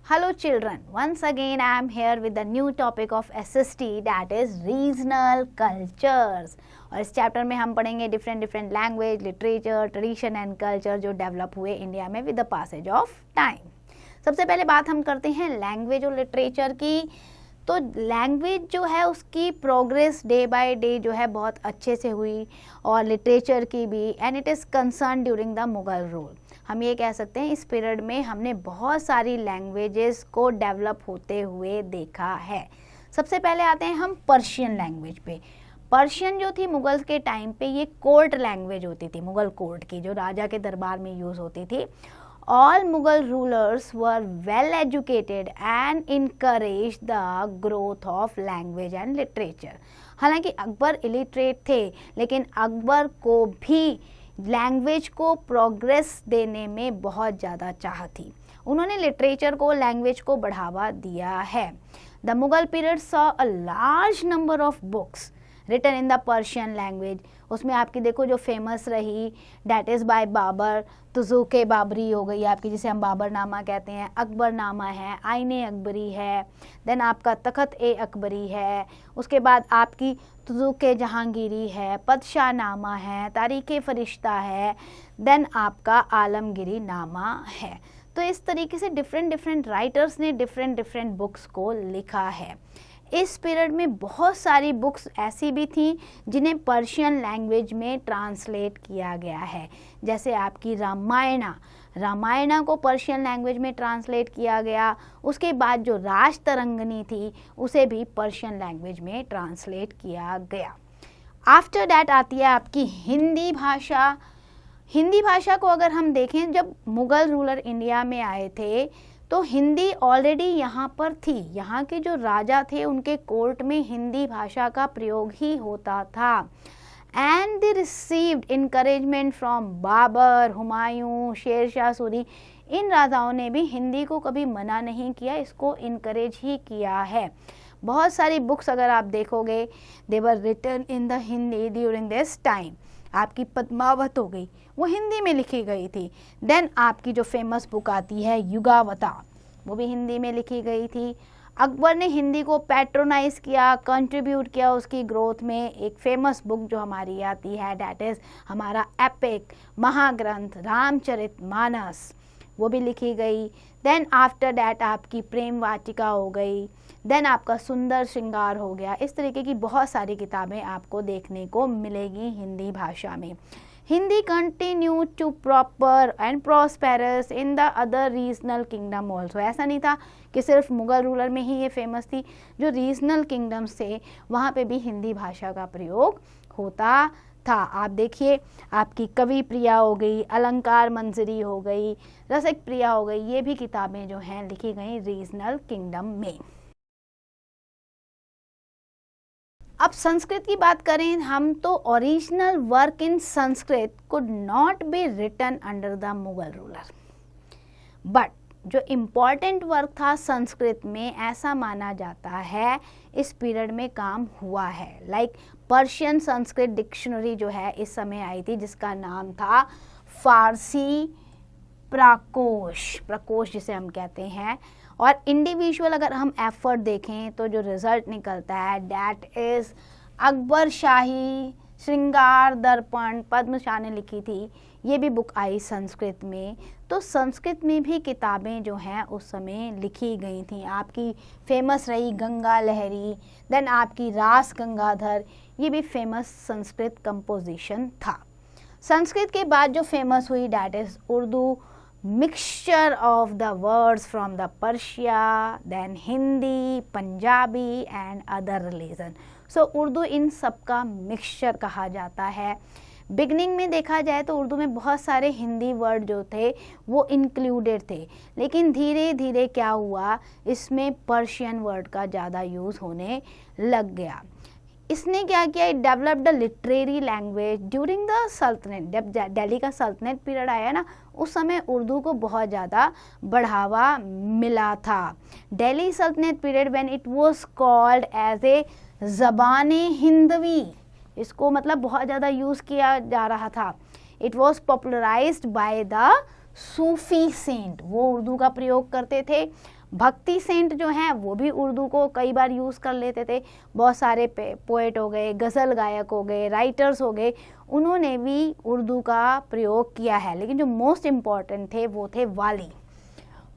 Hello children, once again I am here with the new topic of SST, that is regional cultures. और इस chapter में हम पढ़ेंगे different language, literature, tradition and culture जो develop हुए India में with the passage of time. सबसे पहले बात हम करते हैं लैंग्वेज और लिटरेचर की। तो लैंग्वेज जो है उसकी प्रोग्रेस डे बाय डे जो है बहुत अच्छे से हुई, और लिटरेचर की भी, and it is concern during the Mughal rule. हम ये कह सकते हैं इस पीरियड में हमने बहुत सारी लैंग्वेजेस को डेवलप होते हुए देखा है। सबसे पहले आते हैं हम पर्शियन लैंग्वेज पे। पर्शियन जो थी मुगल्स के टाइम पे ये कोर्ट लैंग्वेज होती थी, मुगल कोर्ट की, जो राजा के दरबार में यूज़ होती थी। All Mughal rulers were well educated and encouraged the growth of language and literature. हालांकि अकबर इलिटरेट थे, लेकिन अकबर को भी लैंग्वेज को प्रोग्रेस देने में बहुत ज़्यादा चाह थी। उन्होंने लिटरेचर को, लैंग्वेज को बढ़ावा दिया है। The Mughal period saw a large number of books written in the Persian language. उसमें आपकी देखो जो फेमस रही that is by Babur, Tuzuk-e Baburi हो गई आपकी, जिसे हम बाबरनामा कहते हैं, अकबरनामा है, आईने अकबरी है, देन आपका तख़्त-ए-अकबरी है, उसके बाद आपकी तुज़ुक-ए जहांगीरी है, पदशाहनामा है, तारीख़-ए-फ़रिश्ता है, देन आपका आलमगीरी नामा है। तो इस तरीके से डिफरेंट राइटर्स ने डिफरेंट बुक्स को लिखा है। इस पीरियड में बहुत सारी बुक्स ऐसी भी थी जिन्हें पर्शियन लैंग्वेज में ट्रांसलेट किया गया है, जैसे आपकी रामायणा को पर्शियन लैंग्वेज में ट्रांसलेट किया गया। उसके बाद जो राजतरंगिणी थी उसे भी पर्शियन लैंग्वेज में ट्रांसलेट किया गया। आफ्टर डैट आती है आपकी हिंदी भाषा। हिंदी भाषा को अगर हम देखें, जब मुग़ल रूलर इंडिया में आए थे तो हिंदी ऑलरेडी यहाँ पर थी। यहाँ के जो राजा थे उनके कोर्ट में हिंदी भाषा का प्रयोग ही होता था। And they received encouragement from Babur, Humayun, Sher Shah Suri. इन राजाओं ने भी हिंदी को कभी मना नहीं किया, इसको इनकरेज ही किया है। बहुत सारी बुक्स अगर आप देखोगे, they were written in the Hindi during this time. आपकी पद्मावत हो गई, वो हिंदी में लिखी गई थी। देन आपकी जो फेमस बुक आती है युगावता, वो भी हिंदी में लिखी गई थी। अकबर ने हिंदी को पैट्रोनाइज किया, कंट्रीब्यूट किया उसकी ग्रोथ में। एक फेमस बुक जो हमारी आती है डैट इज़ हमारा एपिक महाग्रंथ रामचरितमानस, वो भी लिखी गई। देन आफ्टर डैट आपकी प्रेम वाटिका हो गई, देन आपका सुंदर श्रृंगार हो गया। इस तरीके की बहुत सारी किताबें आपको देखने को मिलेगी हिंदी भाषा में। Hindi continue to proper and prosperous in the other regional kingdom also. ऐसा नहीं था कि सिर्फ मुग़ल रूलर में ही ये फेमस थी, जो रीजनल किंगडम्स थे वहाँ पे भी हिंदी भाषा का प्रयोग होता था। आप देखिए आपकी कवि प्रिया हो गई, अलंकार मंजरी हो गई, रसिक प्रिया हो गई, ये भी किताबें जो हैं लिखी गई रीजनल किंगडम में। अब संस्कृत की बात करें हम, तो original work in Sanskrit could not be written under the Mughal ruler, but जो इम्पॉर्टेंट वर्क था संस्कृत में, ऐसा माना जाता है इस पीरियड में काम हुआ है। लाइक पर्शियन संस्कृत डिक्शनरी जो है इस समय आई थी, जिसका नाम था फारसी प्रकोश जिसे हम कहते हैं। और इंडिविजुअल अगर हम एफर्ट देखें तो जो रिज़ल्ट निकलता है डैट इज़ अकबर शाही श्रृंगार दर्पण, पद्म शाह ने लिखी थी, ये भी बुक आई संस्कृत में। तो संस्कृत में भी किताबें जो हैं उस समय लिखी गई थी। आपकी फेमस रही गंगा लहरी, देन आपकी रास गंगाधर, ये भी फेमस संस्कृत कंपोजिशन था। संस्कृत के बाद जो फेमस हुई that is Urdu, mixture of the words from the Persia, then Hindi, Punjabi and other religion. So Urdu इन सब का मिक्सचर कहा जाता है। बिगनिंग में देखा जाए तो उर्दू में बहुत सारे हिंदी वर्ड जो थे वो इंक्लूडेड थे, लेकिन धीरे धीरे क्या हुआ, इसमें पर्शियन वर्ड का ज़्यादा यूज़ होने लग गया। इसने क्या किया, it developed the literary language during the सल्तनत। जब दिल्ली का सल्तनत पीरियड आया ना, उस समय उर्दू को बहुत ज़्यादा बढ़ावा मिला था। Delhi sultanate period when it was called as a Zaban-e Hindavi, इसको मतलब बहुत ज़्यादा यूज़ किया जा रहा था। It was popularized by the Sufi saint, वो उर्दू का प्रयोग करते थे। भक्ति सेंट जो हैं वो भी उर्दू को कई बार यूज़ कर लेते थे। बहुत सारे पोएट हो गए, गज़ल गायक हो गए, राइटर्स हो गए, उन्होंने भी उर्दू का प्रयोग किया है। लेकिन जो मोस्ट इम्पॉर्टेंट थे वो थे वाली।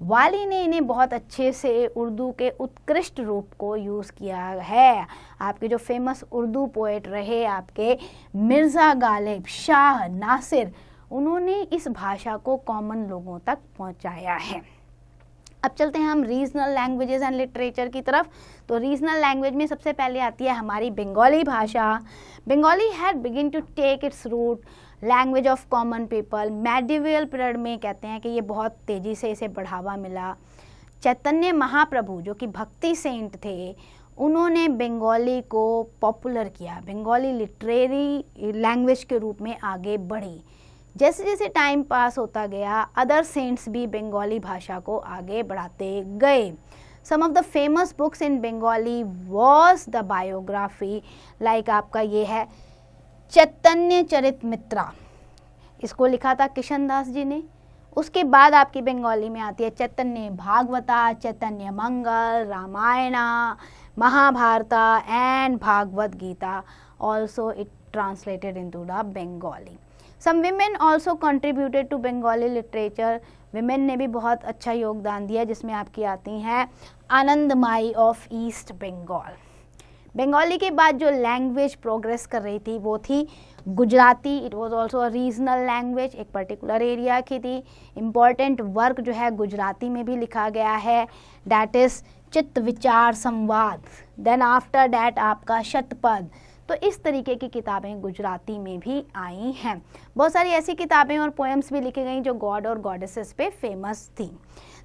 वाली ने इन्हें बहुत अच्छे से उर्दू के उत्कृष्ट रूप को यूज़ किया है। आपके जो फेमस उर्दू पोएट रहे आपके मिर्ज़ा गालिब, शाह नासिर, उन्होंने इस भाषा को कॉमन लोगों तक पहुंचाया है। अब चलते हैं हम रीजनल लैंग्वेजेस एंड लिटरेचर की तरफ। तो रीजनल लैंग्वेज में सबसे पहले आती है हमारी बंगाली भाषा। Bengali had begin to take its root language of common people. Medieval period में कहते हैं कि ये बहुत तेज़ी से इसे बढ़ावा मिला। चैतन्य महाप्रभु जो कि भक्ति सेंट थे, उन्होंने बंगाली को पॉपुलर किया, बंगाली लिटरेरी लैंग्वेज के रूप में आगे बढ़ी। जैसे जैसे टाइम पास होता गया, अदर सेंट्स भी बंगाली भाषा को आगे बढ़ाते गए। Some of the famous books in Bengali was the biography, like आपका ये है चैतन्य चरितमित्रा, इसको लिखा था किशन दास जी ने। उसके बाद आपकी बंगाली में आती है Chaitanya Bhagavata, Chaitanya Mangal, Ramayana, Mahabharata and Bhagavat Gita. Also it translated into the Bengali. Some women also contributed to Bengali literature. Women ने भी बहुत अच्छा योगदान दिया, जिसमें आपकी आती हैं आनंदमाई ऑफ ईस्ट बंगाल। बंगाली के बाद जो लैंग्वेज प्रोग्रेस कर रही थी वो थी Gujarati. It was also a regional language, एक पर्टिकुलर एरिया की थी। इम्पॉर्टेंट वर्क जो है गुजराती में भी लिखा गया है, डैट इज़ चित्त विचार संवाद। देन आफ्टर डैट आपका शतपथ। तो इस तरीके की किताबें गुजराती में भी आई हैं। बहुत सारी ऐसी किताबें और पोएम्स भी लिखी गई जो गॉड और गॉडेसेस पे फेमस थी।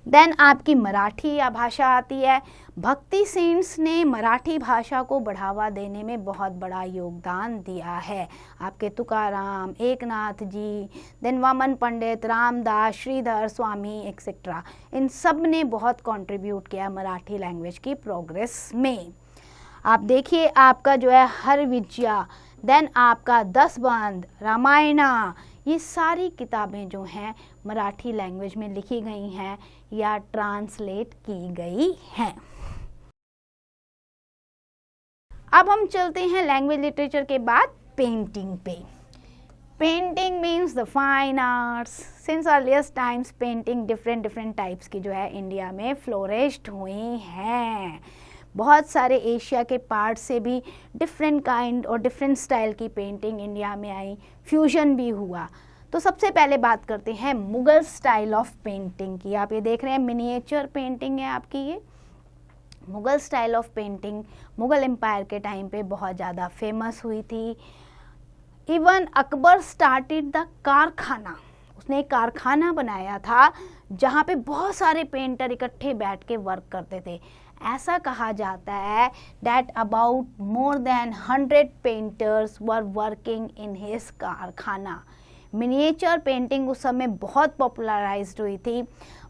देन आपकी मराठी या भाषा आती है। भक्ति सेंट्स ने मराठी भाषा को बढ़ावा देने में बहुत बड़ा योगदान दिया है। आपके तुकाराम, एकनाथ जी, देन वामन पंडित, रामदास, श्रीधर स्वामी एक्सेट्रा, इन सब ने बहुत कंट्रीब्यूट किया मराठी लैंग्वेज की प्रोग्रेस में। आप देखिए आपका जो है हर विजया, देन आपका दसबंध, रामायणा, ये सारी किताबें जो हैं मराठी लैंग्वेज में लिखी गई हैं या ट्रांसलेट की गई हैं। अब हम चलते हैं लैंग्वेज लिटरेचर के बाद पेंटिंग पे। Painting means the fine arts. Since earliest times painting different types की जो है इंडिया में फ्लोरिश्ड हुई हैं। बहुत सारे एशिया के पार्ट से भी डिफरेंट काइंड और डिफरेंट स्टाइल की पेंटिंग इंडिया में आई, फ्यूजन भी हुआ। तो सबसे पहले बात करते हैं मुगल स्टाइल ऑफ पेंटिंग की। आप ये देख रहे हैं मिनिएचर पेंटिंग है आपकी। ये Mughal style of painting Mughal empire के टाइम पे बहुत ज़्यादा फेमस हुई थी। इवन अकबर स्टार्टेड द कारखाना, उसने एक कारखाना बनाया था जहाँ पे बहुत सारे पेंटर इकट्ठे बैठ के वर्क करते थे। ऐसा कहा जाता है that about more than 100 painters were working in his कारखाना। मिनिएचर पेंटिंग उस समय बहुत पॉपुलराइज्ड हुई थी।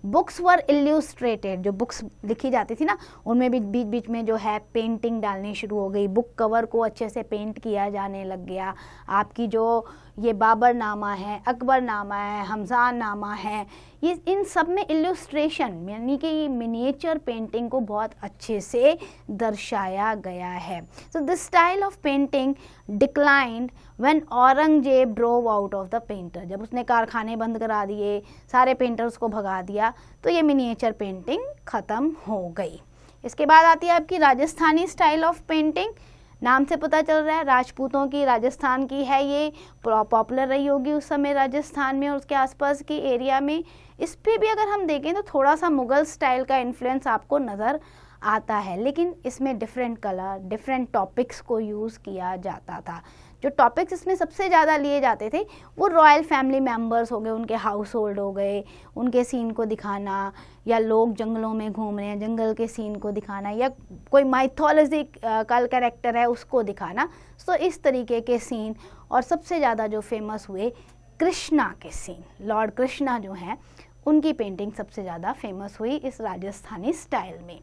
बुक्स वर इल्यूस्ट्रेटेड, जो बुक्स लिखी जाती थी ना उनमें भी बीच बीच में जो है पेंटिंग डालनी शुरू हो गई। बुक कवर को अच्छे से पेंट किया जाने लग गया। आपकी जो ये बाबर नामा है, अकबर नामा है, हमजान नामा है, ये इन सब में इल्यूस्ट्रेशन यानी कि मिनिएचर पेंटिंग को बहुत अच्छे से दर्शाया गया है। So this style of painting declined when Aurangzeb drove out of the painter. जब उसने कारखाने बंद करा दिए, सारे पेंटर्स को भगा दिया, तो ये मिनिएचर पेंटिंग ख़त्म हो गई। इसके बाद आती है आपकी राजस्थानी स्टाइल ऑफ पेंटिंग। नाम से पता चल रहा है राजपूतों की, राजस्थान की है, ये पॉपुलर रही होगी उस समय राजस्थान में और उसके आसपास के एरिया में। इस पे भी अगर हम देखें तो थोड़ा सा मुगल स्टाइल का इन्फ्लुएंस आपको नज़र आता है, लेकिन इसमें डिफरेंट कलर, डिफरेंट टॉपिक्स को यूज़ किया जाता था। जो टॉपिक्स इसमें सबसे ज़्यादा लिए जाते थे वो रॉयल फैमिली मेंबर्स हो गए, उनके हाउस होल्ड हो गए, उनके सीन को दिखाना, या लोग जंगलों में घूम रहे हैं जंगल के सीन को दिखाना, या कोई माइथोलॉजिकल कैरेक्टर है उसको दिखाना। सो इस तरीके के सीन, और सबसे ज़्यादा जो फेमस हुए कृष्णा के सीन, लॉर्ड कृष्णा जो हैं उनकी पेंटिंग सबसे ज़्यादा फेमस हुई इस राजस्थानी स्टाइल में।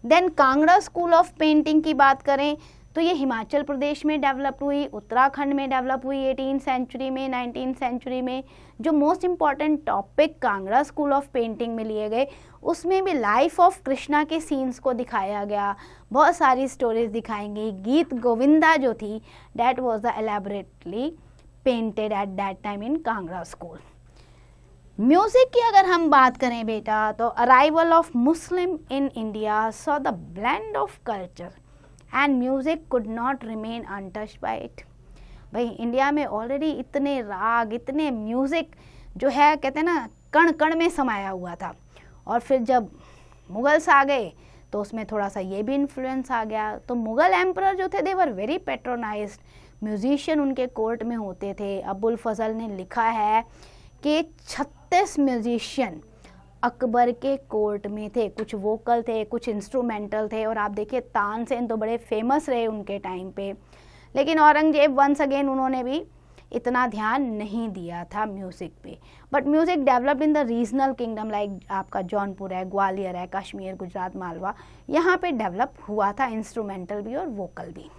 Then Kangra school of painting की बात करें तो ये हिमाचल प्रदेश में डेवलप हुई, उत्तराखंड में डेवलप हुई 18th सेंचुरी में, 19th सेंचुरी में। जो most important topic Kangra school of painting में लिए गए, उसमें भी लाइफ ऑफ कृष्णा के सीन्स को दिखाया गया, बहुत सारी स्टोरीज दिखाएंगी। गीत गोविंदा जो थी, that was the elaborately painted at that time in Kangra school. Music की अगर हम बात करें बेटा, तो arrival of Muslim in India saw the blend of culture and music could not remain untouched by it. भाई इंडिया में ऑलरेडी इतने राग, इतने म्यूजिक जो है कहते हैं ना कण कण में समाया हुआ था, और फिर जब मुगल्स आ गए तो उसमें थोड़ा सा ये भी इन्फ्लुएंस आ गया। तो मुगल एम्परर जो थे, दे वर वेरी पेट्रोनाइज्ड, म्यूजिशियन उनके कोर्ट में होते थे। अबुल फजल ने लिखा है कि 36 म्यूजिशियन अकबर के कोर्ट में थे, कुछ वोकल थे, कुछ इंस्ट्रूमेंटल थे। और आप देखिए तानसेन तो बड़े फेमस रहे उनके टाइम पे, लेकिन औरंगजेब वंस अगेन उन्होंने भी इतना ध्यान नहीं दिया था म्यूज़िक पे। But music developed in the regional kingdom, like आपका जौनपुर है, ग्वालियर है, कश्मीर, गुजरात, मालवा, यहाँ पे डेवलप हुआ था इंस्ट्रूमेंटल भी और वोकल भी।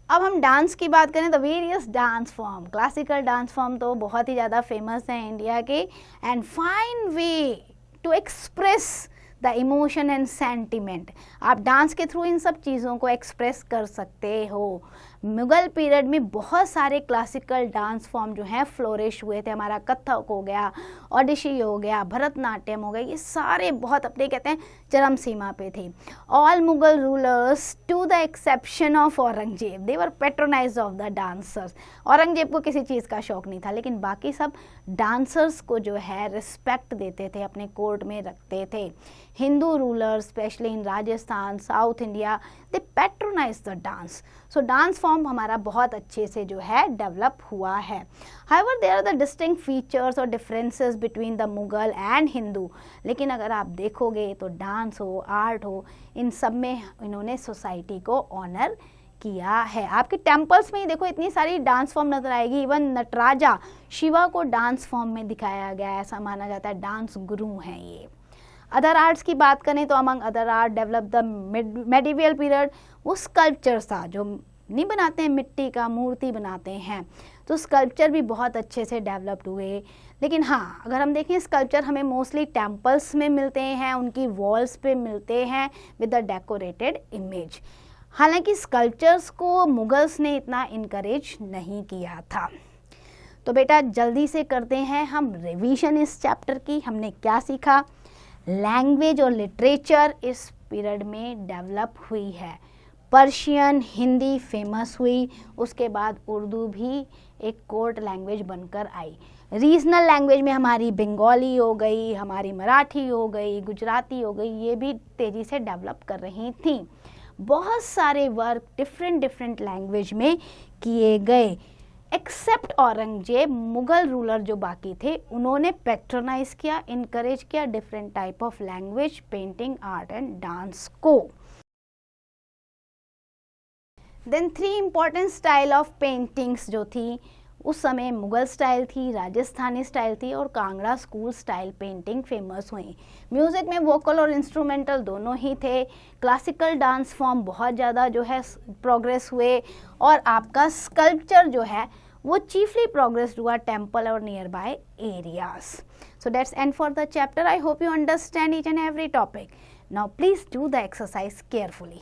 अब हम डांस की बात करें तो various dance form, classical dance form तो बहुत ही ज़्यादा फेमस हैं इंडिया के, and fine way to express the emotion and sentiment. आप डांस के थ्रू इन सब चीज़ों को एक्सप्रेस कर सकते हो। मुगल पीरियड में बहुत सारे क्लासिकल डांस फॉर्म जो हैं फ्लोरिश हुए थे। हमारा कथक हो गया, ओडिशी हो गया, भरतनाट्यम हो गया, ये सारे बहुत अपने कहते हैं चरम सीमा पे थे। All Mughal rulers to the exception of Aurangzeb, they were patronized of the dancers. Aurangzeb को किसी चीज़ का शौक नहीं था, लेकिन बाकी सब डांसर्स को जो है रिस्पेक्ट देते थे, अपने कोर्ट में रखते थे। Hindu rulers specially in Rajasthan, South India, they patronize the dance. So dance form हमारा बहुत अच्छे से जो है डेवलप हुआ है। However there are the distinct features और differences between the Mughal and Hindu, लेकिन अगर आप देखोगे तो डांस हो, आर्ट हो, इन सब में इन्होंने सोसाइटी को ऑनर किया है। आपके टेम्पल्स में ही देखो इतनी सारी डांस फॉर्म नजर आएगी। इवन नटराजा, शिवा को डांस फॉर्म में दिखाया गया है, ऐसा माना जाता है, डांस गुरु हैं ये। अदर आर्ट्स की बात करें तो among other art develop the medieval period, वो स्कल्पचर्स था जो नहीं बनाते हैं, मिट्टी का मूर्ति बनाते हैं, तो स्कल्पचर भी बहुत अच्छे से डेवलप्ड हुए। लेकिन हाँ, अगर हम देखें स्कल्पचर हमें मोस्टली टेम्पल्स में मिलते हैं, उनकी वॉल्स पे मिलते हैं विद द डेकोरेटेड इमेज। हालांकि स्कल्पचर्स को मुगल्स ने इतना इनकरेज नहीं किया था। तो बेटा जल्दी से करते हैं हम रिवीजन इस चैप्टर की। हमने क्या सीखा? लैंग्वेज और लिटरेचर इस पीरियड में डेवलप हुई है। पर्शियन, हिंदी फेमस हुई, उसके बाद उर्दू भी एक कोर्ट लैंग्वेज बनकर आई। रीजनल लैंग्वेज में हमारी बंगाली हो गई, हमारी मराठी हो गई, गुजराती हो गई, ये भी तेज़ी से डेवलप कर रही थी। बहुत सारे वर्क डिफरेंट लैंग्वेज में किए गए। एक्सेप्ट औरंगजेब, मुगल रूलर जो बाकी थे उन्होंने पैट्रोनाइज किया, इनकरेज किया different type of language, painting, art and dance को। Then 3 important style of paintings जो थी उस समय, मुगल स्टाइल थी, राजस्थानी स्टाइल थी और Kangra school style painting famous हुई। म्यूज़िक में वोकल और इंस्ट्रूमेंटल दोनों ही थे। क्लासिकल डांस फॉर्म बहुत ज़्यादा जो है प्रोग्रेस हुए, और आपका स्कल्पचर जो है वो चीफली प्रोग्रेस हुआ टेम्पल और near by areas. So that's and for the chapter. I hope you understand each and every topic. Now please do the exercise carefully.